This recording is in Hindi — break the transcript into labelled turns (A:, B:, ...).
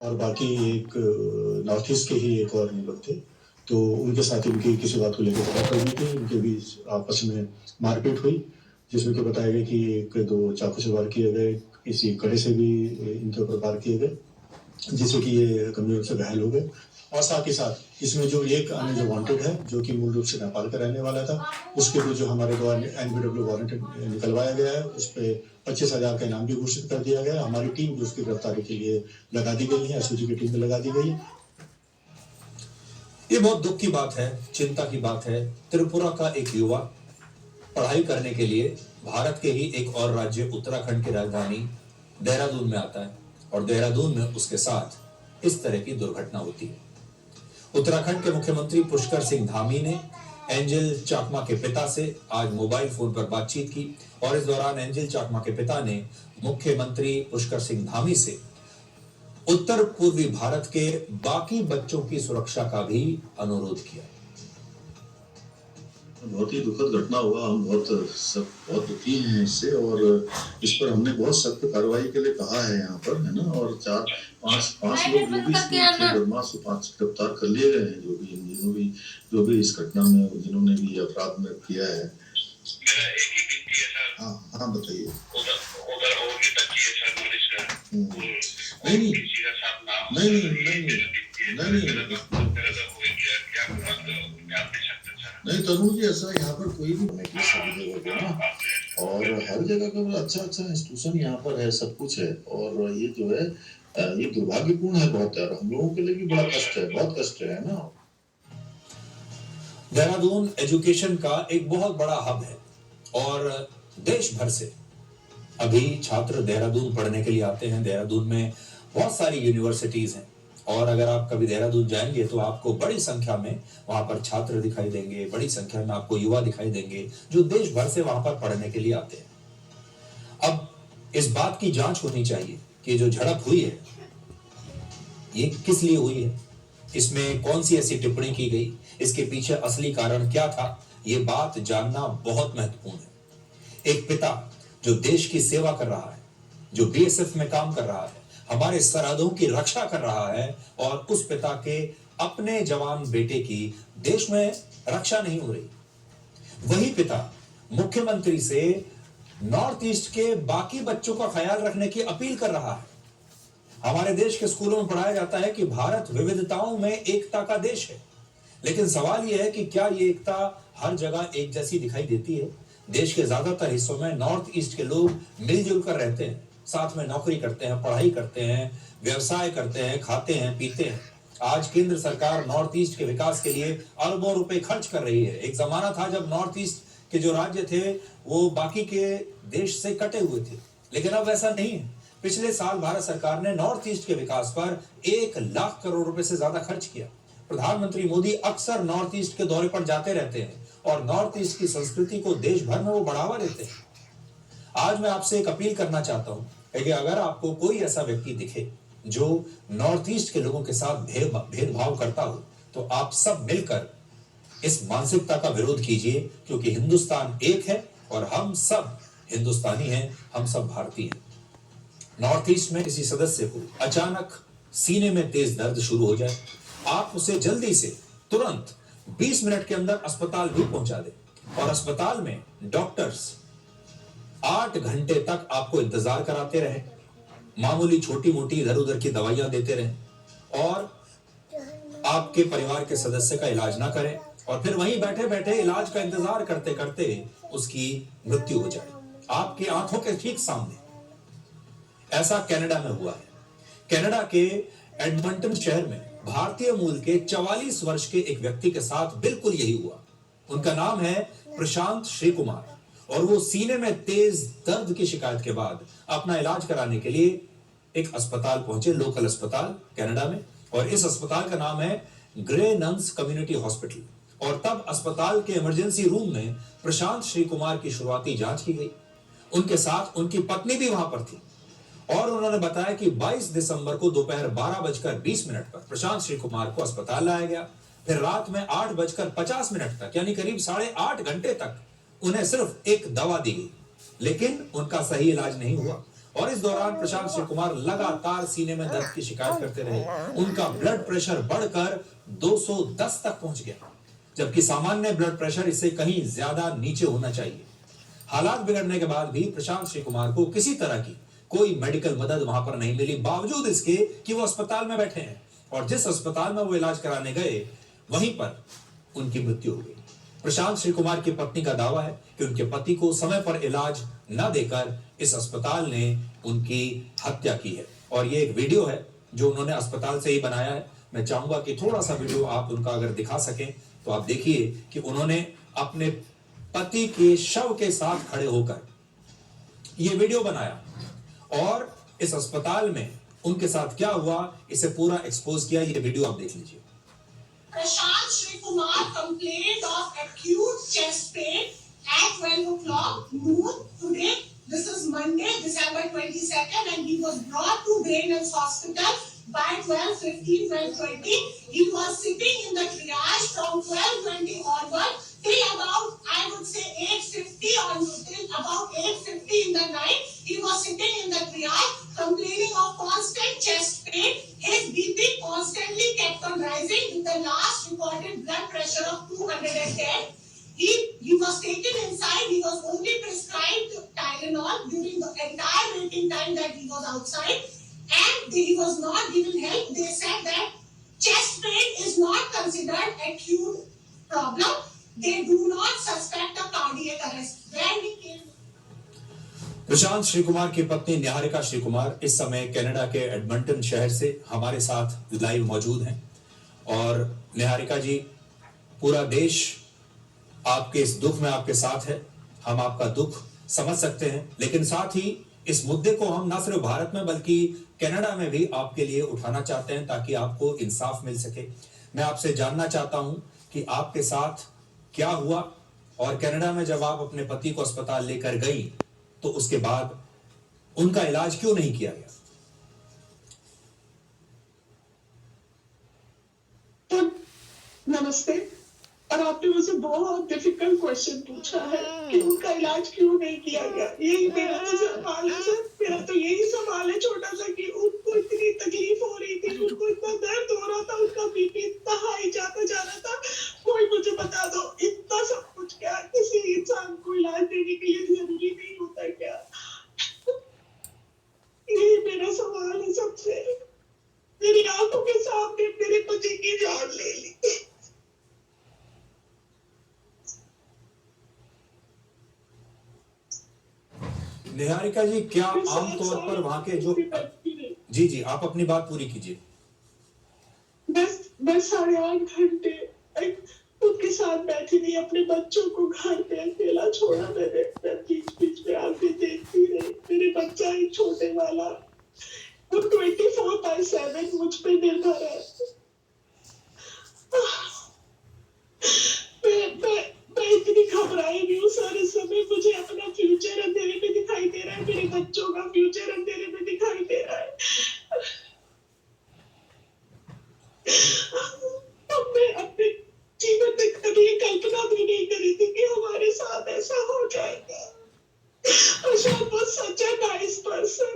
A: और बाकी एक नॉर्थ ईस्ट के ही एक और लोग थे, तो उनके साथ इनकी किसी बात को लेकर झड़प हो गई थी, उनके बीच आपस में मारपीट हुई, जिसमें कि बताया गया कि एक दो चाकू से वार किए गए, किसी कड़े से भी इनके ऊपर वार किए गए, जिससे कि ये गंभीर रूप से घायल हो गए। और साथ ही साथ इसमें जो एक अन्य जो वांटेड है, जो कि मूल रूप से नेपाल का रहने वाला था, उसके ऊपर जो हमारे द्वारा एनबीडब्ल्यू वारंट निकलवाया गया है, उस पे 25,000 का इनाम भी घोषित कर दिया गया है। हमारी टीम भी उसकी गिरफ्तारी के लिए लगा दी गई है, एसओजी की टीम में लगा दी गई है।
B: ये बहुत दुख की बात है, चिंता की बात है। त्रिपुरा का एक युवा पढ़ाई करने के लिए भारत के ही एक और राज्य उत्तराखंड की राजधानी देहरादून में आता है और देहरादून में उसके साथ इस तरह की दुर्घटना होती है। उत्तराखंड के मुख्यमंत्री पुष्कर सिंह धामी ने एंजल चाकमा के पिता से आज मोबाइल फोन पर बातचीत की और इस दौरान एंजल चाकमा के पिता ने मुख्यमंत्री पुष्कर सिंह धामी से उत्तर पूर्वी भारत के बाकी बच्चों की सुरक्षा का भी अनुरोध किया।
C: बहुत ही दुखद घटना हुआ। हम बहुत दुखी हैं इससे और इस पर हमने बहुत सख्त कार्रवाई के लिए कहा है यहाँ पर, है ना। और पांच लोग जो भी बदमाश 5 गिरफ्तार कर लिए गए हैं, जो भी इस घटना में जिन्होंने भी अपराध में किया है।
D: मेरा एक ही विनती है सर।
C: हाँ बताइए।
D: उधर और भी बच्ची है सर, मरीज का
C: नहीं
D: किसी का साथ ना हो।
C: नहीं नहीं तरुण जी, ऐसा यहाँ पर कोई भी होने की सभी जगह पे ना, और हर जगह का अच्छा इंस्टीट्यूशन यहाँ पर है, सब कुछ है। और ये जो है ये दुर्भाग्यपूर्ण है बहुत यार, हम लोगों के लिए भी बड़ा कष्ट है, बहुत कष्ट है ना।
B: देहरादून एजुकेशन का एक बहुत बड़ा हब है और देश भर से अभी छात्र देहरादून पढ़ने के लिए आते हैं। देहरादून में बहुत सारी यूनिवर्सिटीज हैं और अगर आप कभी देहरादून जाएंगे तो आपको बड़ी संख्या में वहां पर छात्र दिखाई देंगे, बड़ी संख्या में आपको युवा दिखाई देंगे जो देश भर से वहां पर पढ़ने के लिए आते हैं। अब इस बात की जांच होनी चाहिए कि जो झड़प हुई है ये किस लिए हुई है, इसमें कौन सी ऐसी टिप्पणी की गई, इसके पीछे असली कारण क्या था, ये बात जानना बहुत महत्वपूर्ण है। एक पिता जो देश की सेवा कर रहा है, जो बीएसएफ में काम कर रहा है, हमारे सरहदों की रक्षा कर रहा है और उस पिता के अपने जवान बेटे की देश में रक्षा नहीं हो रही, वही पिता मुख्यमंत्री से नॉर्थ ईस्ट के बाकी बच्चों का ख्याल रखने की अपील कर रहा है। हमारे देश के स्कूलों में पढ़ाया जाता है कि भारत विविधताओं में एकता का देश है, लेकिन सवाल यह है कि क्या ये एकता हर जगह एक जैसी दिखाई देती है। देश के ज्यादातर हिस्सों में नॉर्थ ईस्ट के लोग मिलजुल कर रहते हैं, साथ में नौकरी करते हैं, पढ़ाई करते हैं, व्यवसाय करते हैं, खाते हैं, पीते हैं। आज केंद्र सरकार नॉर्थ ईस्ट के विकास के लिए अरबों रुपए खर्च कर रही है। एक जमाना था जब नॉर्थ ईस्ट के जो राज्य थे वो बाकी के देश से कटे हुए थे, लेकिन अब वैसा नहीं है। पिछले साल भारत सरकार ने नॉर्थ ईस्ट के विकास पर 1 लाख करोड़ रुपए से ज्यादा खर्च किया। प्रधानमंत्री मोदी अक्सर नॉर्थ ईस्ट के दौरे पर जाते रहते हैं और नॉर्थ ईस्ट की संस्कृति को देश भर में वो बढ़ावा देते हैं। आज मैं आपसे एक अपील करना चाहता हूं कि अगर आपको कोई ऐसा व्यक्ति दिखे जो नॉर्थ ईस्ट के लोगों के साथ भेदभाव करता हो, तो आप सब मिलकर इस मानसिकता का विरोध कीजिए, क्योंकि हिंदुस्तान एक है और हम सब हिंदुस्तानी हैं, हम सब भारतीय हैं। नॉर्थ ईस्ट में किसी सदस्य को अचानक सीने में तेज दर्द शुरू हो जाए, आप उसे जल्दी से तुरंत 20 मिनट के अंदर अस्पताल भी पहुंचा दें और अस्पताल में डॉक्टर्स 8 घंटे तक आपको इंतजार कराते रहे, मामूली छोटी मोटी इधर उधर की दवाइयां देते रहे और आपके परिवार के सदस्य का इलाज ना करें और फिर वहीं बैठे बैठे इलाज का इंतजार करते करते उसकी मृत्यु हो जाए आपकी आंखों के ठीक सामने। ऐसा कनाडा में हुआ है। कनाडा के एडमंटन शहर में भारतीय मूल के 44 वर्ष के एक व्यक्ति के साथ बिल्कुल यही हुआ। उनका नाम है प्रशांत श्री कुमार और वो सीने में तेज दर्द की शिकायत के बाद अपना इलाज कराने के लिए एक अस्पताल पहुंचे, लोकल अस्पताल कनाडा में, और इस अस्पताल का नाम है ग्रे नन्स कम्युनिटी हॉस्पिटल। और तब अस्पताल के इमरजेंसी रूम में प्रशांत श्री कुमार की शुरुआती जांच की गई। उनके साथ उनकी पत्नी भी वहां पर थी और उन्होंने बताया कि 22 दिसंबर को दोपहर 12:20 पर प्रशांत श्री कुमार को अस्पताल लाया गया। फिर रात में 8:50 तक यानी करीब 8.5 घंटे तक उन्हें सिर्फ एक दवा दी गई, लेकिन उनका सही इलाज नहीं हुआ और इस दौरान प्रशांत श्री कुमार लगातार सीने में दर्द की शिकायत करते रहे। उनका ब्लड प्रेशर बढ़कर 210 तक पहुंच गया, जबकि सामान्य ब्लड प्रेशर इससे कहीं ज्यादा नीचे होना चाहिए। हालात बिगड़ने के बाद भी प्रशांत श्री कुमार को किसी तरह की कोई मेडिकल मदद वहां पर नहीं मिली, बावजूद इसके कि वो अस्पताल में बैठे हैं, और जिस अस्पताल में वो इलाज कराने गए वहीं पर उनकी मृत्यु हो गई। प्रशांत श्री कुमार की पत्नी का दावा है कि उनके पति को समय पर इलाज न देकर इस अस्पताल ने उनकी हत्या की है, और ये एक वीडियो है जो उन्होंने अस्पताल से ही बनाया है। मैं चाहूंगा कि थोड़ा सा वीडियो आप उनका अगर दिखा सकें तो आप देखिए कि उन्होंने अपने पति के शव के साथ खड़े होकर ये वीडियो बनाया और इस अस्पताल में उनके साथ क्या हुआ इसे पूरा एक्सपोज किया। ये वीडियो आप देख लीजिए।
E: Prashant Shri Kumar complained of acute chest pain at 12 o'clock noon today. This is Monday, December 22nd, and he was brought to Braintree Hospital by 12:15, 12:20. He was sitting in the triage from 12:20 onward till about, I would say, 8:50 onward, till about 8:50 in the night. He was sitting in the triage, complaining of constant chest pain. His BP constantly kept on rising with the last recorded blood pressure of 210. He was taken inside. He was only prescribed Tylenol during the entire waiting time that he was outside, and he was not given help. They said that chest pain is not considered acute problem. They do not suspect a cardiac arrest. When we came
B: प्रशांत श्री कुमार की पत्नी निहारिका श्री कुमार इस समय कनाडा के एडमंटन शहर से हमारे साथ लाइव मौजूद हैं। और निहारिका जी, पूरा देश आपके इस दुख में आपके साथ है। हम आपका दुख समझ सकते हैं, लेकिन साथ ही इस मुद्दे को हम न सिर्फ भारत में बल्कि कनाडा में भी आपके लिए उठाना चाहते हैं ताकि आपको इंसाफ मिल सके। मैं आपसे जानना चाहता हूं कि आपके साथ क्या हुआ, और कनाडा में जब आप अपने पति को अस्पताल लेकर गई तो उसके बाद उनका इलाज क्यों नहीं किया गया?
F: तो नमस्ते। और आपने मुझसे बहुत डिफिकल्ट क्वेश्चन पूछा है कि उनका इलाज क्यों नहीं किया गया। यही मेरा तो सवाल है सर, मेरा तो यही सवाल है छोटा सा कि उनको इतनी तकलीफ हो रही थी, उनको इतना दर्द हो रहा था, उनका बीपी इतना हाई जाता जा रहा था। कोई मुझे बता दो, इतना सब कुछ क्या किसी इंसान को इलाज देने के लिए जरूरी नहीं होता क्या? यही मेरा सवाल है सबसे। मेरी आंखों के सामने मेरे पति की जान ले ली।
B: निहारिका जी, क्या आमतौर पर वहां के जो जी आप अपनी बात पूरी कीजिए।
F: बस 8.5 घंटे उनके साथ बैठी रही, अपने बच्चों को घर पे अकेला छोड़ा मैंने। मैं बीच में आके देखती रही। मेरे बच्चा एक छोटे वाला, वो 24/7 मुझ पे निर्भर है। मैं इतनी घबराई हुई हूँ सर इस समय। मुझे अपना फ्यूचर अंधेरे में दिखाई दे रहा है, मेरे बच्चों का फ्यूचर अंधेरे में दिखाई दे रहा है। मैं अपने जीवन में कभी कल्पना भी नहीं करी थी कि हमारे साथ ऐसा हो जाएगा। आशा बहुत सच है, नाइस पर्सन,